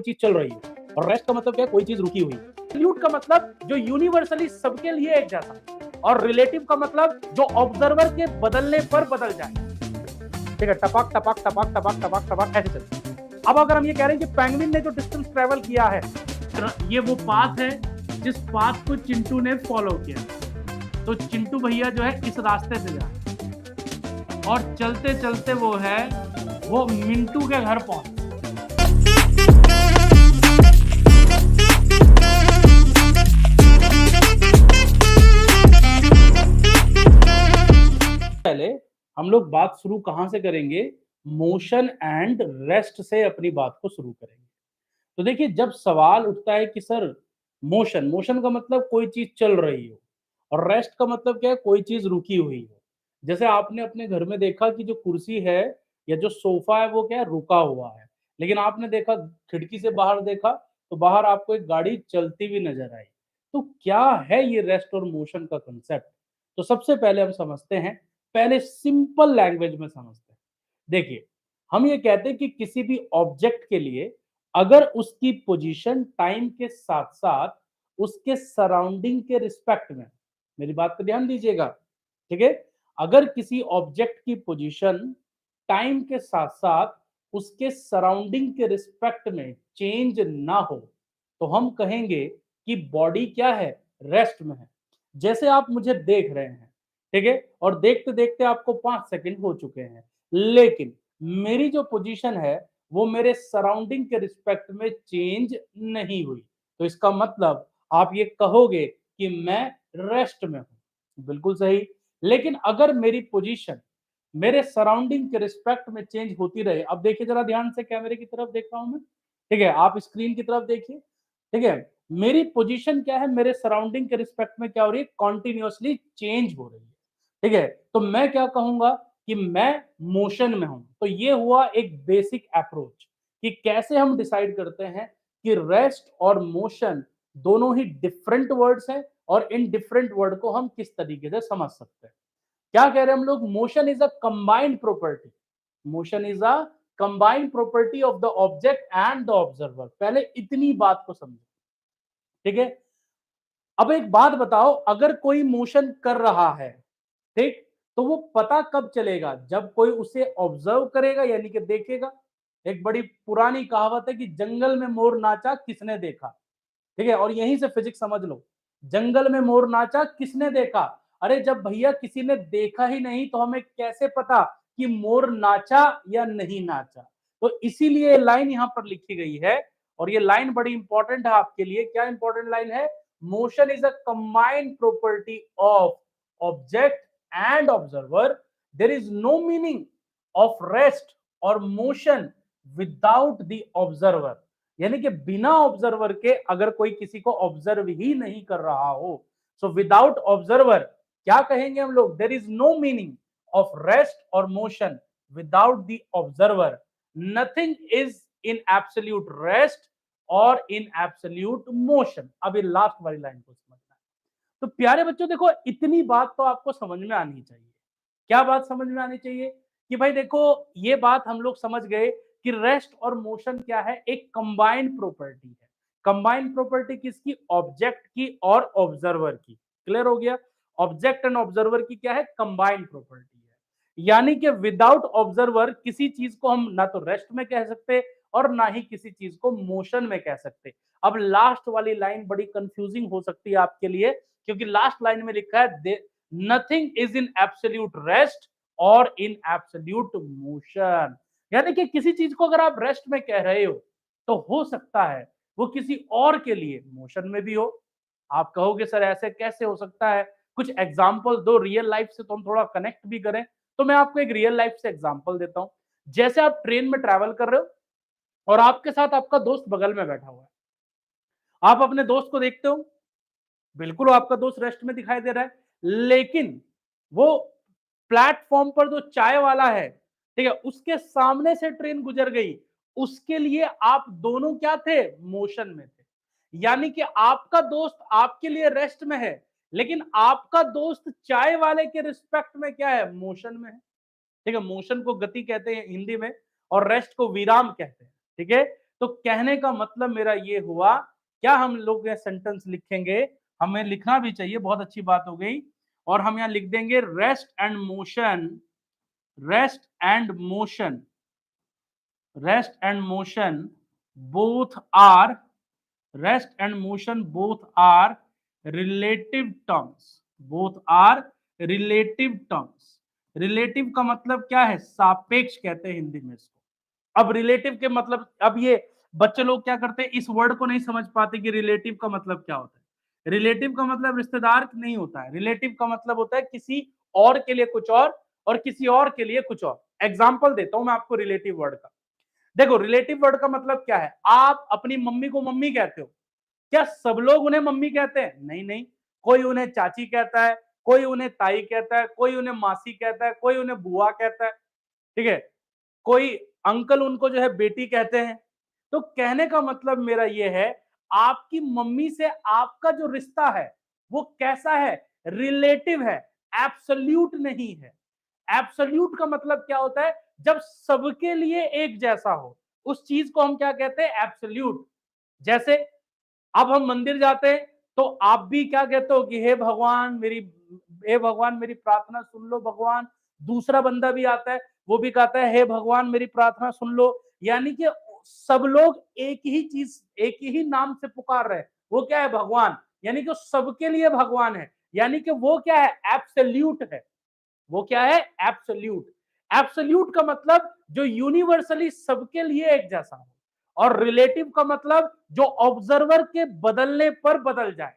चीज चल रही है, और रेस्ट का मतलब क्या है, कोई चीज रुकी हुई। एब्सोल्यूट का मतलब जो यूनिवर्सली सबके लिए एक जैसा, और रिलेटिव का मतलब जो ऑब्जर्वर के बदलने पर बदल जाए। ठीक है, टपक टपक टपक टपक टपक टपक ऐसे चलते। अब अगर हम ये कह रहे हैं कि पेंगुइन ने जो डिस्टेंस ट्रेवल किया है, ये वो पाथ है जिस पाथ को चिंटू ने फॉलो किया, तो चिंटू भैया जो है इस रास्ते से जा, और चलते चलते वो मिंटू के घर पहुंच। पहले हम लोग बात शुरू कहां से करेंगे? मोशन एंड रेस्ट से अपनी बात को शुरू करेंगे। तो देखिए, जब सवाल उठता है कि सर मोशन मोशन का मतलब कोई चीज चल रही हो, और रेस्ट का मतलब क्या है, कोई चीज रुकी हुई हो। जैसे आपने अपने घर में देखा कि जो कुर्सी है या जो सोफा है वो क्या है, रुका हुआ है। लेकिन आपने देखा, खिड़की से बाहर देखा, तो बाहर आपको एक गाड़ी चलती हुई नजर आई। तो क्या है ये रेस्ट और मोशन का कंसेप्ट? तो सबसे पहले हम समझते हैं, पहले सिंपल लैंग्वेज में समझते हैं। देखिए, हम ये कहते हैं कि किसी भी ऑब्जेक्ट के लिए अगर उसकी पोजीशन टाइम के साथ साथ उसके सराउंडिंग के रिस्पेक्ट में, मेरी बात पे ध्यान दीजिएगा, ठीक है, अगर किसी ऑब्जेक्ट की पोजीशन टाइम के साथ साथ उसके सराउंडिंग के रिस्पेक्ट में चेंज ना हो, तो हम कहेंगे कि बॉडी क्या है, रेस्ट में है। जैसे आप मुझे देख रहे हैं, ठीक है, और देखते देखते आपको 5 सेकंड हो चुके हैं, लेकिन मेरी जो पोजीशन है वो मेरे सराउंडिंग के रिस्पेक्ट में चेंज नहीं हुई, तो इसका मतलब आप ये कहोगे कि मैं रेस्ट में हूं। बिल्कुल सही। लेकिन अगर मेरी पोजीशन मेरे सराउंडिंग के रिस्पेक्ट में चेंज होती रहे, अब देखिए जरा ध्यान से, कैमरे की तरफ देख रहा हूं मैं, ठीक है, आप स्क्रीन की तरफ देखिए, ठीक है, मेरी पोजीशन क्या है, मेरे सराउंडिंग के रिस्पेक्ट में क्या हो रही है, कॉन्टिन्यूअसली चेंज हो रही है। ठीक है, तो मैं क्या कहूंगा कि मैं मोशन में हूं। तो ये हुआ एक बेसिक अप्रोच कि कैसे हम डिसाइड करते हैं कि रेस्ट और मोशन दोनों ही डिफरेंट वर्ड्स हैं, और इन डिफरेंट वर्ड को हम किस तरीके से समझ सकते हैं। क्या कह रहे हैं हम लोग? Motion is a combined property. Motion is a combined property of the object and the observer. पहले इतनी बात को समझो, ठीक है। अब एक बात बताओ, अगर कोई मोशन कर रहा है, ठीक, तो वो पता कब चलेगा? जब कोई उसे ऑब्जर्व करेगा, यानी कि देखेगा। एक बड़ी पुरानी कहावत है कि जंगल में मोर नाचा किसने देखा, ठीक है, और यहीं से फिजिक्स समझ लो। जंगल में मोर नाचा किसने देखा? अरे जब भैया किसी ने देखा ही नहीं तो हमें कैसे पता कि मोर नाचा या नहीं नाचा? तो इसीलिए लाइन यहां पर लिखी गई है, और ये लाइन बड़ी इंपॉर्टेंट है आपके लिए। क्या इंपॉर्टेंट लाइन है? Motion is a combined property of object and observer. There is no meaning of rest और मोशन विदाउट द ऑब्जर्वर। यानी कि बिना ऑब्जर्वर के अगर कोई किसी को ऑब्जर्व ही नहीं कर रहा हो, सो विदाउट ऑब्जर्वर क्या कहेंगे हम लोग? There is no meaning of rest और motion without the observer. Nothing is in absolute rest और इन एब्सोल्यूट मोशन। अब ये लास्ट वाली लाइन को समझना है। तो प्यारे बच्चों देखो, इतनी बात तो आपको समझ में आनी चाहिए। क्या बात समझ में आनी चाहिए? कि भाई देखो, ये बात हम लोग समझ गए कि रेस्ट और मोशन क्या है, एक कंबाइंड प्रॉपर्टी है। कंबाइंड प्रॉपर्टी किसकी? ऑब्जेक्ट की और ऑब्जर्वर की। क्लियर हो गया? ऑब्जेक्ट एंड ऑब्जर्वर की क्या है? कंबाइंड प्रॉपर्टी है। यानी कि विदाउट ऑब्जर्वर किसी चीज को हम ना तो रेस्ट में कह सकते और ना ही किसी चीज को मोशन में कह सकते। अब लास्ट वाली लाइन बड़ी कंफ्यूजिंग हो सकती है आपके लिए, क्योंकि लास्ट लाइन में लिखा है nothing is in absolute rest और इन एब्सोल्यूट मोशन। यानी कि किसी चीज को अगर आप रेस्ट में कह रहे हो, तो हो सकता है वो किसी और के लिए मोशन में भी हो। आप कहोगे सर ऐसे कैसे हो सकता है? कुछ एग्जांपल दो रियल लाइफ से, तो हम थोड़ा कनेक्ट भी करें। तो मैं आपको एक रियल लाइफ से एग्जांपल देता हूं। जैसे आप ट्रेन में ट्रैवल कर रहे हो, और आपके साथ आपका दोस्त बगल में बैठा हुआ है। आप अपने दोस्त को देखते हो, बिल्कुल वो आपका दोस्त रेस्ट में दिखाई दे रहा है, लेकिन वो प्लेटफॉर्म पर जो चाय वाला है, ठीक है, उसके सामने से ट्रेन गुजर गई, उसके लिए आप दोनों क्या थे? मोशन में थे। यानी कि आपका दोस्त आपके लिए रेस्ट में है, लेकिन आपका दोस्त चाय वाले के रिस्पेक्ट में क्या है? मोशन में है। ठीक है, मोशन को गति कहते हैं हिंदी में, और रेस्ट को विराम कहते हैं। ठीक है, तो कहने का मतलब मेरा ये हुआ, क्या हम लोग ये सेंटेंस लिखेंगे, हमें लिखना भी चाहिए, बहुत अच्छी बात हो गई। और हम यहां लिख देंगे rest and motion, rest and motion, rest and motion both are, rest and motion both are relative terms, both are relative terms. Relative का मतलब क्या है, सापेक्ष कहते हैं हिंदी में इसको। अब रिलेटिव के मतलब, अब ये बच्चे लोग क्या करते हैं, इस वर्ड को नहीं समझ पाते कि रिलेटिव का मतलब क्या होता है। रिलेटिव का मतलब रिश्तेदार नहीं होता है, रिलेटिव का मतलब होता है किसी और के लिए कुछ और किसी और के लिए कुछ और। एग्जाम्पल देता हूं मैं आपको रिलेटिव वर्ड का। देखो रिलेटिव वर्ड का मतलब क्या है, आप अपनी मम्मी को मम्मी कहते हो, क्या सब लोग उन्हें मम्मी कहते हैं, नहीं नहीं, कोई उन्हें चाची कहता है, कोई उन्हें ताई कहता है, कोई उन्हें मासी कहता है, कोई उन्हें बुआ कहता है, ठीक है, कोई अंकल उनको जो है बेटी कहते हैं। तो कहने का मतलब मेरा ये है, आपकी मम्मी से आपका जो रिश्ता है वो कैसा है, रिलेटिव है, एब्सोल्यूट नहीं है। एब्सोल्यूट का मतलब क्या होता है, जब सबके लिए एक जैसा हो, उस चीज को हम क्या कहते हैं, एब्सोल्यूट। जैसे अब हम मंदिर जाते हैं तो आप भी क्या कहते हो कि हे भगवान मेरी प्रार्थना सुन लो भगवान। दूसरा बंदा भी आता है, वो भी कहता है हे भगवान मेरी प्रार्थना सुन लो। यानी कि सब लोग एक ही चीज, एक ही नाम से पुकार रहे हैं, वो क्या है, भगवान। यानी कि सबके लिए भगवान है, यानी कि वो क्या है, एब्सोल्यूट है। वो क्या है, एब्सोल्यूट। एब्सोल्यूट का मतलब जो यूनिवर्सली सबके लिए एक जैसा हो। और रिलेटिव का मतलब जो ऑब्जर्वर के बदलने पर बदल जाए,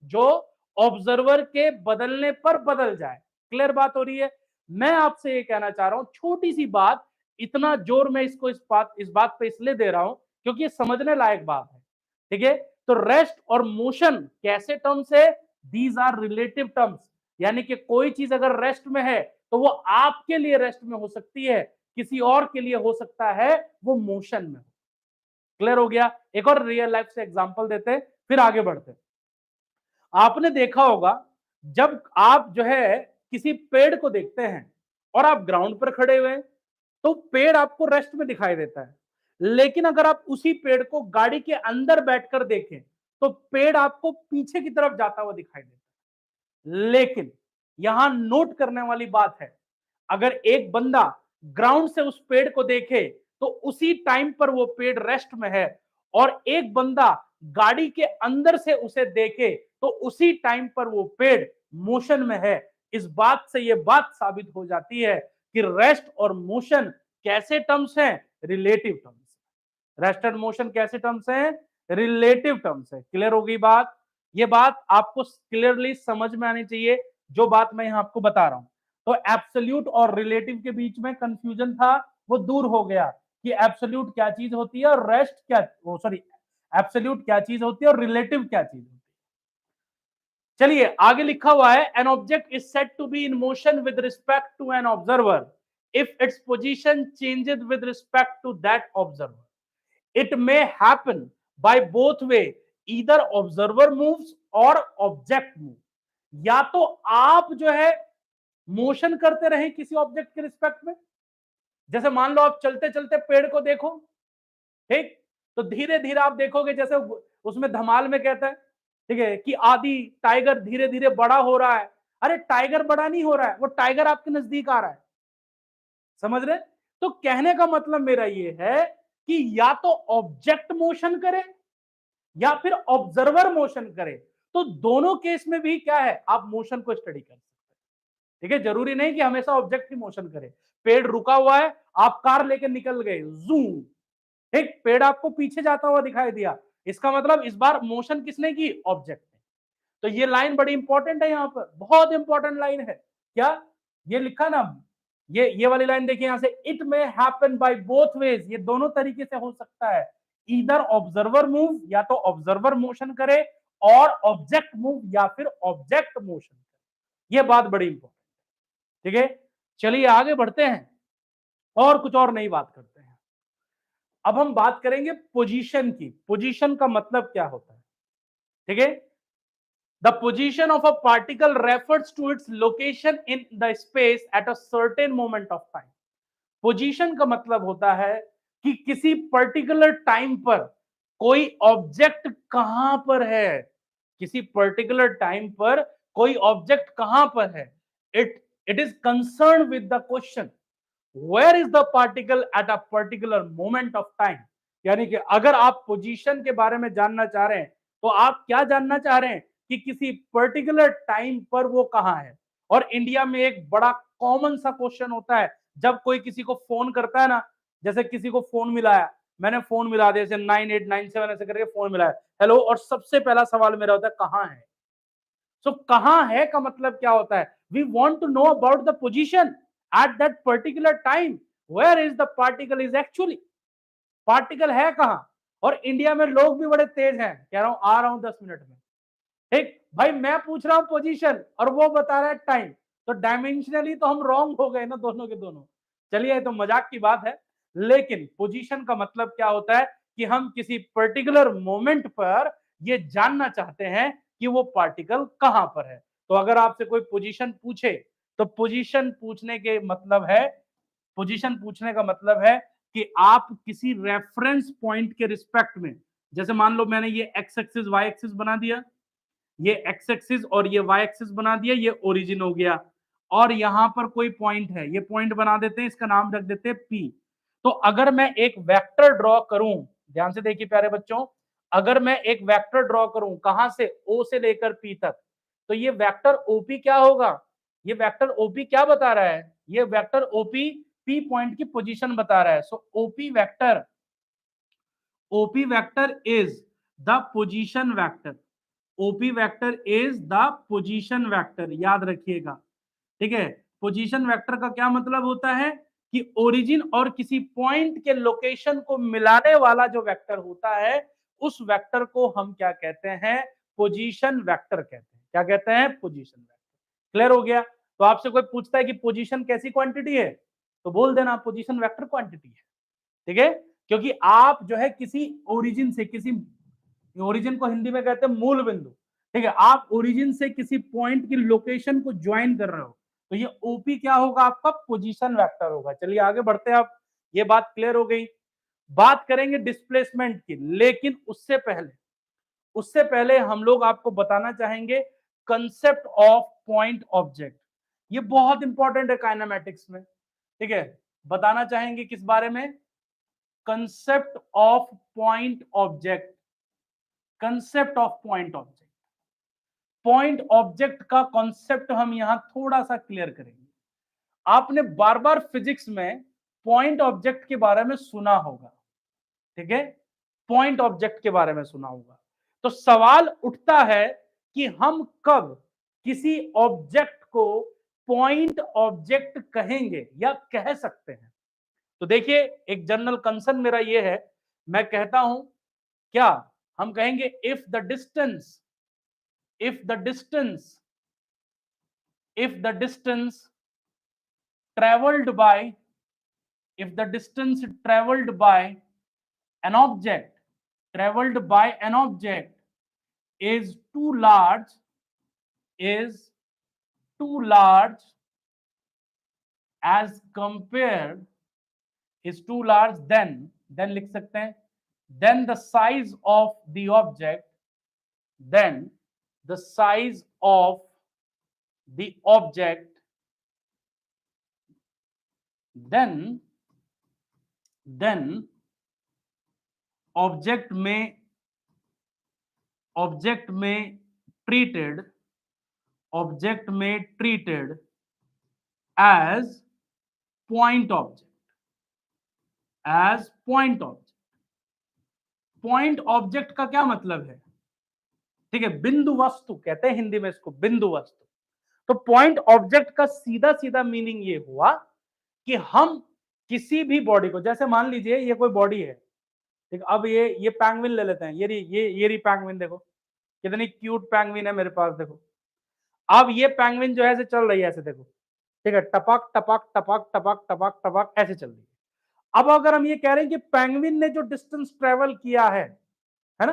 जो ऑब्जर्वर के बदलने पर बदल जाए। क्लियर बात हो रही है। मैं आपसे ये कहना चाह रहा हूं, छोटी सी बात, इतना जोर मैं इसको इस बात पे इसलिए दे रहा हूं क्योंकि ये समझने लायक बात है, ठीक है। तो रेस्ट और मोशन कैसे टर्म्स है, दीज आर रिलेटिव टर्म्स। यानी कि कोई चीज अगर रेस्ट में है तो वो आपके लिए रेस्ट में हो सकती है, किसी और के लिए हो सकता है वो मोशन में। क्लियर हो गया। एक और रियल लाइफ से एग्जांपल देते हैं फिर आगे बढ़ते हैं। आपने देखा होगा जब आप जो है किसी पेड़ को देखते हैं और आप ग्राउंड पर खड़े हुए हैं तो पेड़ आपको रेस्ट में दिखाई देता है, लेकिन अगर आप उसी पेड़ को गाड़ी के अंदर बैठकर देखें तो पेड़ आपको पीछे की तरफ जाता हुआ दिखाई देता है। लेकिन यहां नोट करने वाली बात है, अगर एक बंदा ग्राउंड से उस पेड़ को देखे तो उसी टाइम पर वो पेड़ रेस्ट में है, और एक बंदा गाड़ी के अंदर से उसे देखे तो उसी टाइम पर वो पेड़ मोशन में है। इस बात से ये बात साबित हो जाती है कि रेस्ट और मोशन कैसे टर्म्स हैं, relative terms. Rest and motion कैसे टर्म्स हैं, रिलेटिव टर्म्स है। क्लियर हो गई बात। ये बात आपको क्लियरली समझ में आनी चाहिए जो बात मैं यहां आपको बता रहा हूं। तो एब्सोल्यूट और रिलेटिव के बीच में कंफ्यूजन था, वो दूर हो गया कि एब्सोल्यूट क्या चीज होती है और रेस्ट क्या, सॉरी, एब्सोल्यूट क्या चीज होती है और रिलेटिव क्या चीज होती है। चलिए आगे लिखा हुआ है, an object is said to be in motion with respect to an observer if its position changes with respect to that observer. It may happen by both way, either observer moves or object move। या तो आप जो है motion करते रहें किसी object के respect में, जैसे मान लो आप चलते चलते पेड़ को देखो, ठीक, तो धीरे धीरे आप देखोगे जैसे उसमें धमाल में कहता है, ठीक है, कि आदि टाइगर धीरे धीरे बड़ा हो रहा है। अरे टाइगर बड़ा नहीं हो रहा है, वो टाइगर आपके नजदीक आ रहा है। समझ रहे। तो कहने का मतलब मेरा ये है कि या तो ऑब्जेक्ट मोशन करे या फिर ऑब्जर्वर मोशन करे, तो दोनों केस में भी क्या है, आप मोशन को स्टडी कर सकते हैं। ठीक है, जरूरी नहीं कि हमेशा ऑब्जेक्ट ही मोशन करे। पेड़ रुका हुआ है, आप कार लेके निकल गए, जूम, ठीक, पेड़ आपको पीछे जाता हुआ दिखाई दिया, इसका मतलब इस बार मोशन किसने की, ऑब्जेक्ट ने। तो ये लाइन बड़ी इंपॉर्टेंट है, यहां पर बहुत इंपॉर्टेंट लाइन है। क्या ये लिखा ना, ये वाली लाइन देखिए यहां से, इट में हैपन बाय बोथ वेज, ये दोनों तरीके से हो सकता है। इधर ऑब्जर्वर मूव, या तो ऑब्जर्वर मोशन करे, और ऑब्जेक्ट मूव, या फिर ऑब्जेक्ट मोशन करे। ये बात बड़ी इंपॉर्टेंट, ठीक है। चलिए आगे बढ़ते हैं और कुछ और नई बात करते हैं। अब हम बात करेंगे पोजीशन की। पोजीशन का मतलब क्या होता है, ठीक है। The position of a particle refers to its location in the space at a certain moment of time। Position का मतलब होता है कि किसी पर्टिकुलर टाइम पर कोई ऑब्जेक्ट कहां पर है, किसी पर्टिकुलर टाइम पर कोई ऑब्जेक्ट कहां पर है। It is concern with the question where is the particle at a particular moment of time. यानी कि अगर आप पोजीशन के बारे में जानना चाह रहे हैं तो आप क्या जानना चाह रहे हैं कि किसी पर्टिकुलर टाइम पर वो कहां है। और इंडिया में एक बड़ा कॉमन सा क्वेश्चन होता है जब कोई किसी को फोन करता है ना, जैसे किसी को फोन मिलाया, मैंने फोन मिला दिया, जैसे 9897 ऐसे करके फोन मिलाया, हेलो, और सबसे पहला सवाल मेरा होता है कहां है। सो कहां है का मतलब क्या होता है, we want to know about the position at that particular time, where is the particle is actually, particle है कहां। और इंडिया में लोग भी बड़े तेज हैं, कह रहा हूं आ रहा हूं 10 मिनट में, ठीक भाई, मैं पूछ रहा हूं पोजीशन और वो बता रहा है टाइम, तो डायमेंशनली तो हम रॉन्ग हो गए ना दोनों के दोनों। चलिए तो मजाक की बात है, लेकिन पोजीशन का मतलब क्या होता है कि हम किसी पर्टिकुलर मोमेंट पर ये जानना चाहते हैं कि वो पार्टिकल कहां पर है। तो अगर आपसे कोई पोजीशन पूछे तो पोजीशन पूछने का मतलब है कि आप किसी रेफरेंस पॉइंट के रिस्पेक्ट में, जैसे मान लो मैंने ये एक्स एक्सिस वाई एक्सिस बना दिया, ये एक्स एक्सिस और ये वाई एक्सिस बना दिया, ये ओरिजिन हो गया, और यहां पर कोई पॉइंट है, ये पॉइंट बना देते हैं, इसका नाम रख देते हैं पी। तो अगर मैं एक वेक्टर ड्रॉ करूं, ध्यान से देखिए प्यारे बच्चों, अगर मैं एक वेक्टर ड्रॉ करूं कहां से, ओ से लेकर पी तक, तो ये वेक्टर ओपी क्या होगा, ये वेक्टर ओपी क्या बता रहा है, ये वेक्टर ओपी पी पॉइंट की पोजीशन बता रहा है। So OP vector is the position vector, OP vector is the position vector, याद रखिएगा, ठीक है। पोजीशन वेक्टर का क्या मतलब होता है कि ओरिजिन और किसी पॉइंट के लोकेशन को मिलाने वाला जो वेक्टर होता है, उस वेक्टर को हम क्या कहते हैं, पोजीशन वेक्टर कहते हैं। क्या कहते हैं, पोजीशन वेक्टर। क्लियर हो गया। तो आपसे कोई पूछता है कि पोजीशन कैसी क्वांटिटी है, तो बोल देना पोजीशन वेक्टर क्वांटिटी है, ठीक है। क्योंकि आप जो है किसी ओरिजिन से, किसी ओरिजिन को हिंदी में कहते हैं मूल बिंदु, ठीक है, आप ओरिजिन से किसी पॉइंट की लोकेशन को ज्वाइन कर रहे हो, तो ये ओपी क्या होगा, आपका पोजीशन वेक्टर होगा। चलिए आगे बढ़ते हैं। आप ये बात क्लियर हो गई। बात करेंगे डिस्प्लेसमेंट की, लेकिन उससे पहले हम लोग आपको बताना चाहेंगे कंसेप्ट ऑफ पॉइंट ऑब्जेक्ट। ये बहुत इंपॉर्टेंट है काइनेमेटिक्स में, ठीक है। बताना चाहेंगे किस बारे में, concept of point object. Concept of point object, point object का कॉन्सेप्ट हम यहां थोड़ा सा क्लियर करेंगे। आपने बार बार फिजिक्स में पॉइंट ऑब्जेक्ट के बारे में सुना होगा, ठीक है, पॉइंट ऑब्जेक्ट के बारे में सुना होगा। तो सवाल उठता है कि हम कब किसी ऑब्जेक्ट को पॉइंट ऑब्जेक्ट कहेंगे या कह सकते हैं। तो देखिए, एक जनरल कंसर्न मेरा ये है, मैं कहता हूं क्या, हम कहेंगे if the distance if the distance traveled by if the distance an object traveled by an object is too large is too large as compared is too large, then लिख सकते हैं, then the size of the object then the size of the object then object में treated as point object point object का क्या मतलब है, ठीक है, बिंदु वस्तु कहते हैं हिंदी में इसको, बिंदु वस्तु। तो पॉइंट ऑब्जेक्ट का सीधा सीधा मीनिंग ये हुआ कि हम किसी भी बॉडी को, जैसे मान लीजिए ये कोई बॉडी है, ठीक, अब ये पैंगविन ले लेते हैं, ये रही पैंगविन, देखो कितनी क्यूट पैंगविन है मेरे पास, देखो। अब ये पैंगविन जो है ऐसे चल रही है, ऐसे देखो, ठीक है, टपक टपक टपक टपक टपक टपक ऐसे चल रही है। अब अगर हम ये कह रहे हैं कि पैंगविन ने जो डिस्टेंस ट्रेवल किया है ना,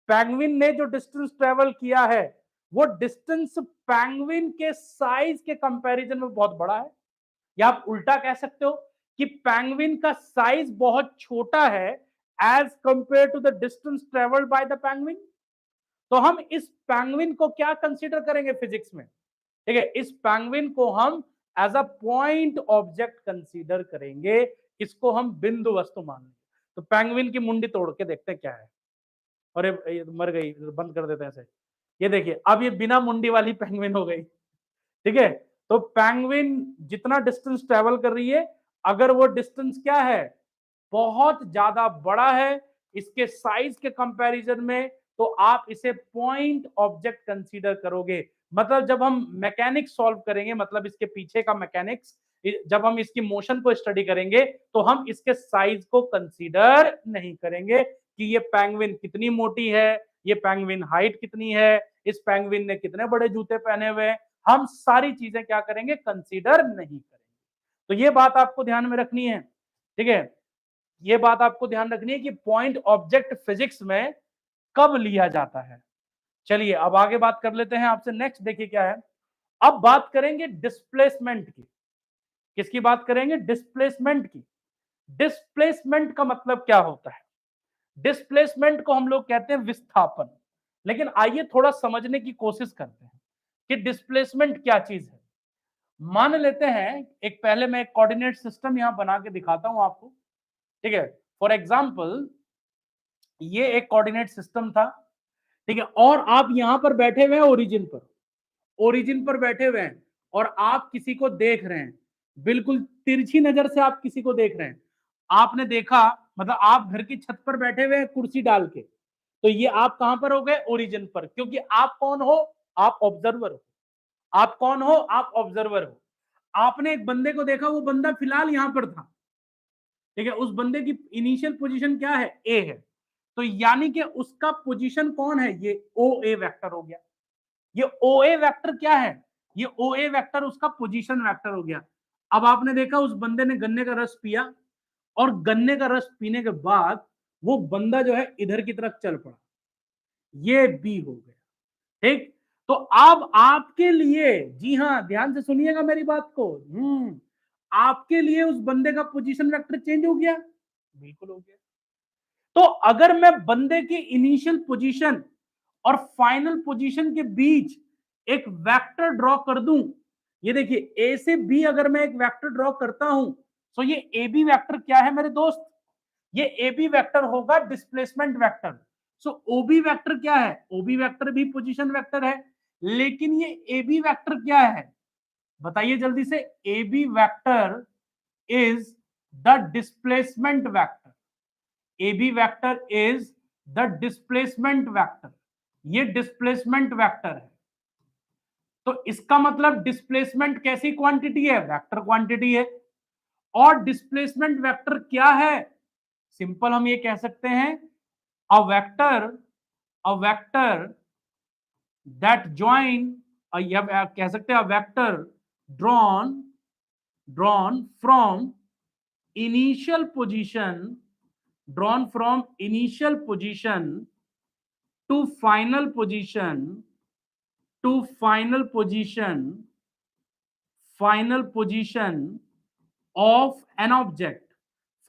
पैंगविन ने जो डिस्टेंस ट्रेवल किया है, वो डिस्टेंस पैंगविन के साइज के कंपैरिजन में बहुत बड़ा है। या आप उल्टा कह सकते हो कि पेंगुइन का साइज बहुत छोटा है as compare to the distance travelled by the penguin, तो हम इस पेंगुइन को क्या कंसीडर करेंगे फिजिक्स में? ठीक है, इस पेंगुइन को हम as a point object consider करेंगे, इसको हम बिंदु वस्तु मान लेंगे। तो पेंगुइन की मुंडी तोड़ के देखते हैं क्या है। अरे ये मर गई, बंद कर देते हैं ऐसे। ये देखिए, अब ये बिना मुंडी वाली पेंगुइन हो गई। ठीक है, तो पेंगुइन जितना डिस्टेंस ट्रेवल कर रही है, अगर वो डिस्टेंस क्या है, बहुत ज्यादा बड़ा है इसके साइज के कंपैरिजन में, तो आप इसे पॉइंट ऑब्जेक्ट कंसीडर करोगे। मतलब जब हम मैकेनिक्स सॉल्व करेंगे, मतलब इसके पीछे का मैकेनिक्स, जब हम इसकी मोशन को स्टडी करेंगे, तो हम इसके साइज को कंसीडर नहीं करेंगे कि ये पेंगुइन कितनी मोटी है, ये पेंगुइन हाइट कितनी है, इस पेंगुइन ने कितने बड़े जूते पहने हुए हैं, हम सारी चीजें क्या करेंगे, कंसीडर नहीं करेंगे। तो ये बात आपको ध्यान में रखनी है। ठीक है, ये बात आपको ध्यान रखनी है कि पॉइंट ऑब्जेक्ट फिजिक्स में कब लिया जाता है। चलिए अब आगे बात कर लेते हैं आपसे। नेक्स्ट देखिए क्या है, अब बात करेंगे डिस्प्लेसमेंट की। किसकी बात करेंगे? डिस्प्लेसमेंट की। डिस्प्लेसमेंट का मतलब क्या होता है? डिस्प्लेसमेंट को हम लोग कहते हैं विस्थापन। लेकिन आइए थोड़ा समझने की कोशिश करते हैं कि डिस्प्लेसमेंट क्या चीज है। मान लेते हैं, एक पहले मैं एक कोऑर्डिनेट सिस्टम यहां बना के दिखाता हूं आपको। ठीक है, फॉर एग्जाम्पल ये एक कोऑर्डिनेट सिस्टम था। ठीक है, और आप यहां पर बैठे हुए हैं ओरिजिन पर, ओरिजिन पर बैठे हुए हैं और आप किसी को देख रहे हैं, बिल्कुल तिरछी नजर से आप किसी को देख रहे हैं। आपने देखा, मतलब आप घर की छत पर बैठे हुए हैं कुर्सी डाल के, तो ये आप कहां पर हो गए? ओरिजिन पर। क्योंकि आप कौन हो? आप ऑब्जर्वर हो। आप कौन हो? आप ऑब्जर्वर हो। आपने एक बंदे को देखा, वो बंदा फिलहाल यहां पर था। ठीक है, उस बंदे की इनिशियल पोजीशन क्या है? ए है। तो यानी कि उसका पोजीशन कौन है? ये ओ ए वेक्टर हो गया। ये ओ ए वेक्टर क्या है? ये ओ ए वेक्टर उसका पोजीशन वेक्टर हो गया। अब आपने देखा उस बंदे ने गन्ने का रस पिया, और गन्ने का रस पीने के बाद वो बंदा जो है इधर की तरफ चल पड़ा, ये बी हो गया। ठीक, तो अब आपके लिए, जी हां ध्यान से सुनिएगा मेरी बात को, आपके लिए उस बंदे का पोजीशन वेक्टर चेंज हो गया? बिल्कुल हो गया। तो अगर मैं बंदे की इनिशियल पोजीशन और फाइनल पोजीशन के बीच एक वेक्टर ड्रॉ कर दूं, ये देखिए ए से बी अगर मैं एक वेक्टर ड्रॉ करता हूं, तो ये ए बी वेक्टर क्या है मेरे दोस्त? ये ए बी वेक्टर होगा डिस्प्लेसमेंट वेक्टर। सो ओ बी वेक्टर क्या है? ओ बी वेक्टर भी पोजीशन वेक्टर है, लेकिन ये ए बी वेक्टर क्या है? बताइए जल्दी से। A B vector is the displacement vector. AB vector is the displacement vector. ये डिस्प्लेसमेंट वेक्टर है। तो इसका मतलब डिस्प्लेसमेंट कैसी क्वांटिटी है? वेक्टर क्वांटिटी है। और डिस्प्लेसमेंट वेक्टर क्या है? सिंपल हम ये कह सकते हैं, a vector, a vector that join, या कह सकते हैं a vector drawn, drawn from initial position, drawn from initial position to final position, to final position, final position of an object,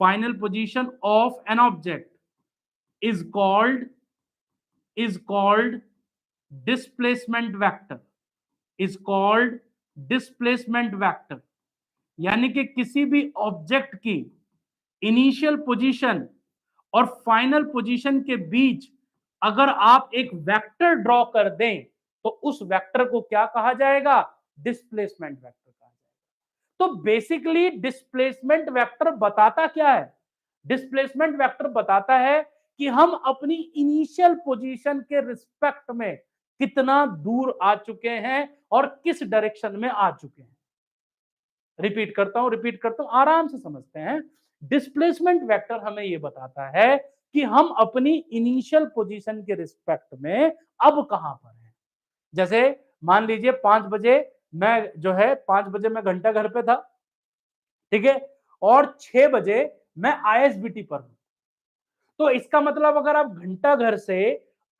final position of an object is called, is called displacement vector, is called displacement vector। यानी कि किसी भी object की initial position और final position के बीच अगर आप एक वेक्टर ड्रॉ कर दें, तो उस वेक्टर को क्या कहा जाएगा? डिस्प्लेसमेंट वेक्टर कहा जाएगा। तो बेसिकली डिस्प्लेसमेंट वेक्टर बताता क्या है? डिस्प्लेसमेंट वेक्टर बताता है कि हम अपनी इनिशियल पोजीशन के रिस्पेक्ट में कितना दूर आ चुके हैं और किस डायरेक्शन में आ चुके हैं। रिपीट करता हूं, रिपीट करता हूं, आराम से समझते हैं। डिस्प्लेसमेंट वेक्टर हमें यह बताता है कि हम अपनी इनिशियल पोजीशन के रिस्पेक्ट में अब कहां पर हैं। जैसे मान लीजिए 5 बजे मैं जो है 5 बजे मैं घंटा घर पे था, ठीक है, और 6 बजे मैं आईएसबीटी पर हूं। तो इसका मतलब अगर आप घंटा घर से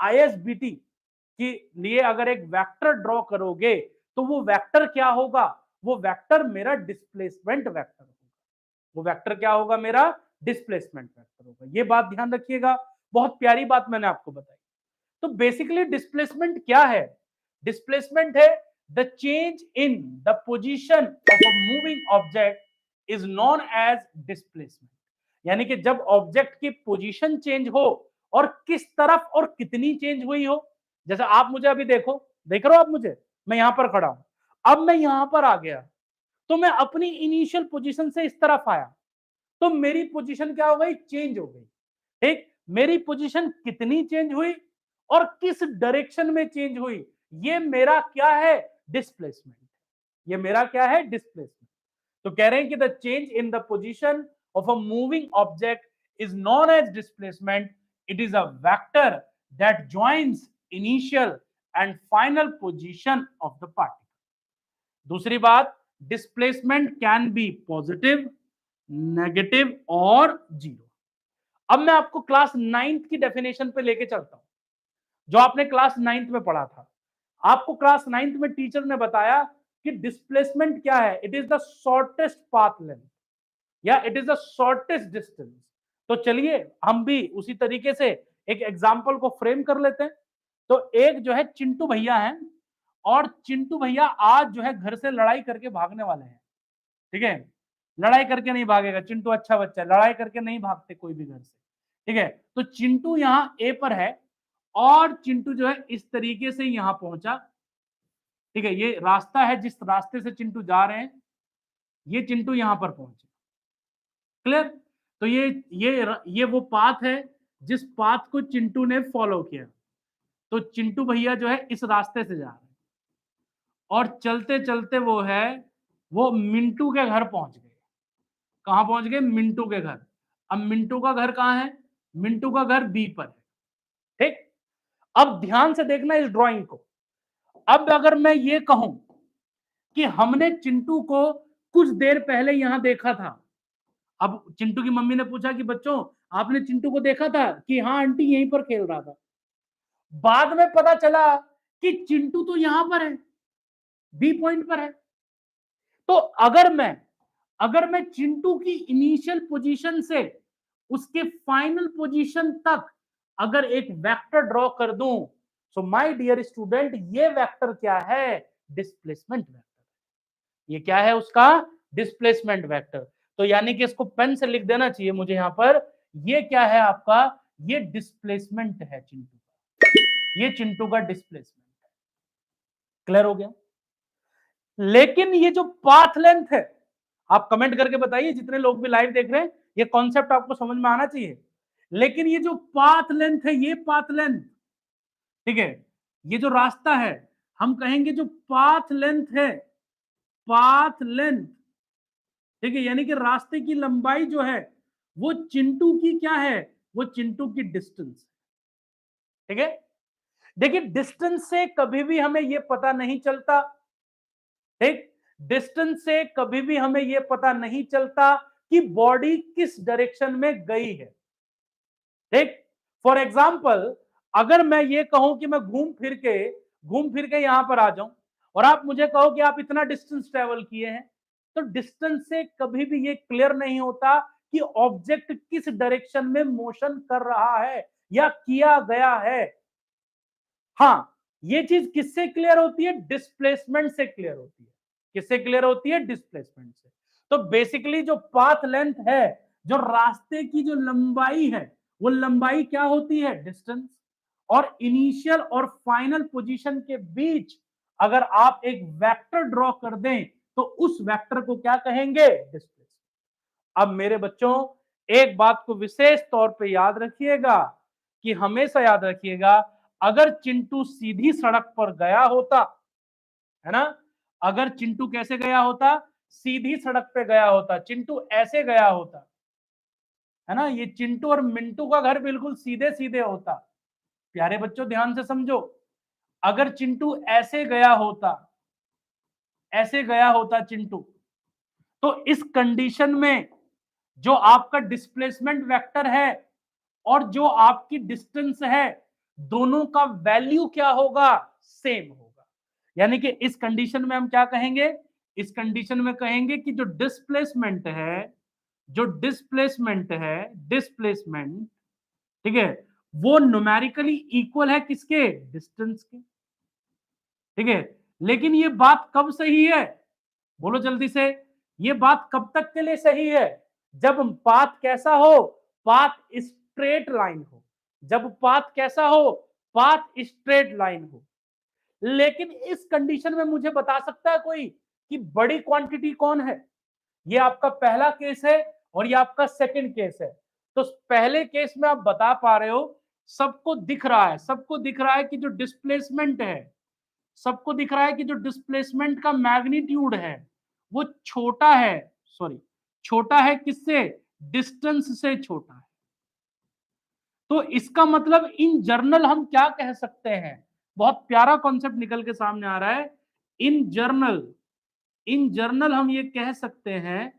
आईएसबीटी के लिए अगर एक वेक्टर ड्रॉ करोगे, तो वो वेक्टर क्या होगा? वो वेक्टर मेरा डिस्प्लेसमेंट वेक्टर होगा। वो वेक्टर क्या होगा मेरा, डिस्प्लेसमेंट वेक्टर होगा। ये बात ध्यान रखिएगा, बहुत प्यारी बात मैंने आपको बताई। तो बेसिकली डिस्प्लेसमेंट क्या है? डिस्प्लेसमेंट है the change in the position of a moving object is known as displacement. यानी कि जब ऑब्जेक्ट की पोजीशन चेंज हो और किस तरफ और कितनी चेंज हुई हो। जैसे आप मुझे अभी देखो, देख रहे हो आप मुझे, मैं यहां पर खड़ा हूं, अब मैं यहां पर आ गया, तो मैं अपनी इनिशियल पोजीशन से इस तरफ आया, तो मेरी पोजीशन क्या हो गई, चेंज हो गई। ठीक, मेरी पोजीशन कितनी चेंज हुई और किस डायरेक्शन में चेंज हुई, ये मेरा क्या है, डिस्प्लेसमेंट। ये मेरा क्या है, डिस्प्लेसमेंट। तो कह रहे हैं कि the change in the position of a moving object is known as displacement. It is a vector that joins initial and final position of the particle. दूसरी बात, displacement can be positive, negative और जीरो। अब मैं आपको class 9th की definition पे लेके चलता हूं, जो आपने क्लास 9th में पढ़ा था। आपको क्लास 9th में टीचर ने बताया कि डिस्प्लेसमेंट क्या है, it is the shortest path length या it is the shortest distance. तो चलिए हम भी उसी तरीके से एक एग्जांपल को फ्रेम कर लेते हैं। तो एक जो है चिंटू भैया हैं, और चिंटू भैया आज जो है घर से लड़ाई करके भागने वाले हैं। ठीक है, लड़ाई करके नहीं भागेगा चिंटू, अच्छा बच्चा है, लड़ाई करके नहीं भागते कोई भी घर से। ठीक है, तो चिंटू यहां ए पर है और चिंटू जो है इस तरीके से यहां पहुंचा। ठीक है, ये रास्ता है जिस रास्ते से चिंटू जा रहे हैं, ये चिंटू यहां पर पहुंचे। क्लियर? तो ये वो पाथ है जिस पाथ को चिंटू ने फॉलो किया। तो चिंटू भैया जो है इस रास्ते से जा रहे हैं और चलते चलते वो मिंटू के घर पहुंच गए। कहां पहुंच गए, मिंटू के घर। अब मिंटू का घर कहां है, मिंटू का घर बी पर है। ठीक, अब ध्यान से देखना इस ड्राइंग को। अब अगर मैं ये कहूं कि हमने चिंटू को कुछ देर पहले यहां देखा था। अब चिंटू की मम्मी ने पूछा कि बच्चों आपने चिंटू को देखा था, कि हाँ आंटी यहीं पर खेल रहा था। बाद में पता चला कि चिंटू तो यहां पर है, बी पॉइंट पर है। तो अगर मैं चिंटू की इनिशियल पोजीशन से उसके फाइनल पोजीशन तक अगर एक वेक्टर ड्रॉ कर दूं, सो माय डियर स्टूडेंट ये वेक्टर क्या है, डिस्प्लेसमेंट वेक्टर। ये क्या है उसका, डिस्प्लेसमेंट वेक्टर। तो यानी कि इसको पेन से लिख देना चाहिए मुझे यहां पर, ये क्या है आपका, ये डिस्प्लेसमेंट है चिंटू का, ये चिंटू का डिस्प्लेसमेंट है। क्लियर हो गया? लेकिन ये जो पाथ लेंथ है, आप कमेंट करके बताइए जितने लोग भी लाइव देख रहे हैं, ये कॉन्सेप्ट आपको समझ में आना चाहिए। लेकिन ये जो पाथ लेंथ है, ये पाथ लेंथ, ठीक है, ये जो रास्ता है, हम कहेंगे जो पाथ लेंथ है, पाथ लेंथ, ठीक है, यानी कि रास्ते की लंबाई जो है वो चिंटू की क्या है, वो चिंटू की डिस्टेंस। ठीक है, देखिए डिस्टेंस से कभी भी हमें ये पता नहीं चलता, ठीक, डिस्टेंस से कभी भी हमें यह पता नहीं चलता कि बॉडी किस डायरेक्शन में गई है। ठीक, फॉर एग्जांपल अगर मैं ये कहूं कि मैं घूम फिर के यहां पर आ जाऊं और आप मुझे कहो कि आप इतना डिस्टेंस ट्रेवल किए हैं, तो डिस्टेंस से कभी भी ये क्लियर नहीं होता कि ऑब्जेक्ट किस डायरेक्शन में मोशन कर रहा है या किया गया है। हाँ, ये चीज किससे क्लियर होती है, डिस्प्लेसमेंट से क्लियर होती है। किससे क्लियर होती है, डिस्प्लेसमेंट से। तो बेसिकली जो पाथ लेंथ है, जो रास्ते की जो लंबाई है, वो लंबाई क्या होती है, डिस्टेंस। और इनिशियल और फाइनल पोजीशन के बीच अगर आप एक वेक्टर ड्रॉ कर दें तो उस वेक्टर को क्या कहेंगे, डिस्प्लेसमेंट। अब मेरे बच्चों एक बात को विशेष तौर पे याद रखिएगा, कि हमेशा याद रखिएगा, अगर चिंटू सीधी सड़क पर गया होता, है ना, अगर चिंटू कैसे गया होता, सीधी सड़क पे गया होता, चिंटू ऐसे गया होता, है ना, ये चिंटू और मिंटू का घर बिल्कुल सीधे सीधे होता। प्यारे बच्चों ध्यान से समझो, अगर चिंटू ऐसे गया होता, ऐसे गया होता चिंटू, तो इस कंडीशन में जो आपका डिस्प्लेसमेंट वेक्टर है और जो आपकी डिस्टेंस है, दोनों का वैल्यू क्या होगा, सेम होगा। यानी कि इस कंडीशन में हम क्या कहेंगे, इस कंडीशन में कहेंगे कि जो डिस्प्लेसमेंट है जो डिस्प्लेसमेंट है, डिस्प्लेसमेंट, ठीक है, वो न्यूमेरिकली इक्वल है किसके, डिस्टेंस के, ठीक है। लेकिन ये बात कब सही है, बोलो जल्दी से, ये बात कब तक के लिए सही है, जब पाथ कैसा हो, पाथ स्ट्रेट लाइन हो, जब पाथ कैसा हो, पाथ स्ट्रेट लाइन हो। लेकिन इस कंडीशन में मुझे बता सकता है कोई कि बड़ी क्वांटिटी कौन है, ये आपका पहला केस है और ये आपका सेकंड केस है। तो पहले केस में आप बता पा रहे हो, सबको दिख रहा है, सबको दिख रहा है कि जो डिस्प्लेसमेंट है, सबको दिख रहा है कि जो डिस्प्लेसमेंट का मैग्नीट्यूड है वो छोटा है, सॉरी, छोटा है किससे, डिस्टेंस से छोटा है। तो इसका मतलब इन जर्नल हम क्या कह सकते हैं, बहुत प्यारा कॉन्सेप्ट निकल के सामने आ रहा है। इन जर्नल, इन जर्नल हम ये कह सकते हैं